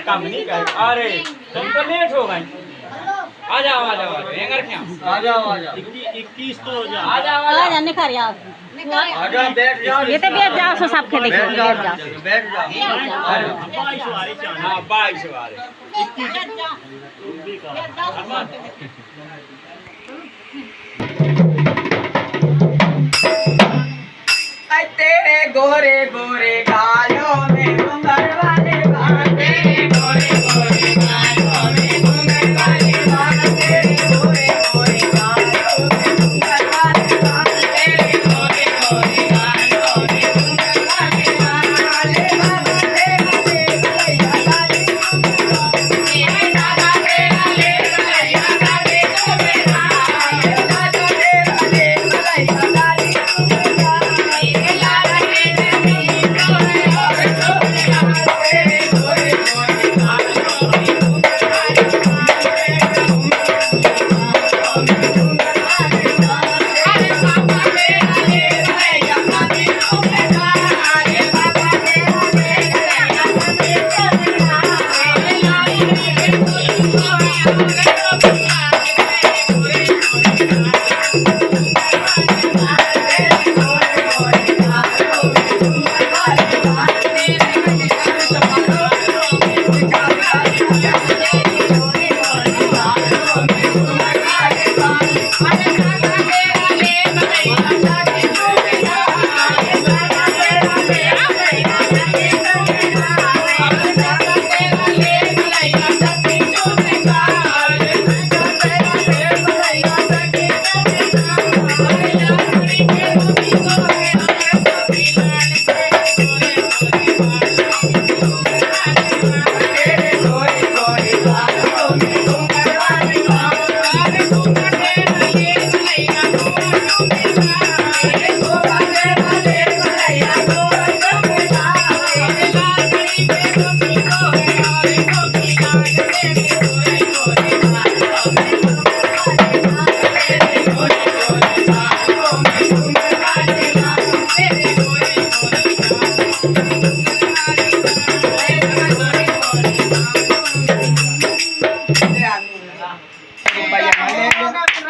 काम नहीं कर। अरे तुम तो लेट हो गए। आ जाओ एंगर क्या आ जाओ 21 तो हो जाओ। आ जाओ निखर यार आ जाओ बैठ जाओ। ये तो बैठ जाओ सब सबके देखो बैठ जाओ 22 वाले हां 22 वाले 21 आई तेरे गोरे गोरे गालों में घुंघर वाले बाल तेरे गोरे गोरे गालों में घुंघर वाले बाल तेरे गोरे गोरे गालों में घुंघर वाले बाल तेरे गोरे गोरे गालों में घुंघर वाले बाल ले बाबा तेरा ले भैया लाली मेरे दादा तेरा ले भैया लाली तो मेरा दादा तेरा ले भैया लाली मेरे लाल के गोरे गोरे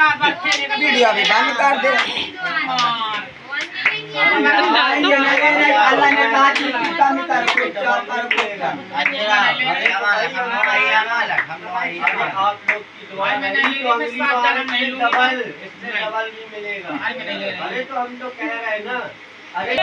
वीडियो अभी बंद कर दे। अल्लाह ने कहा कि काम करो करेगा। आप लोग की दुआ नहीं तो अगली बार इससे डबल भी मिलेगा। अरे तो हम तो कह रहे हैं ना, अरे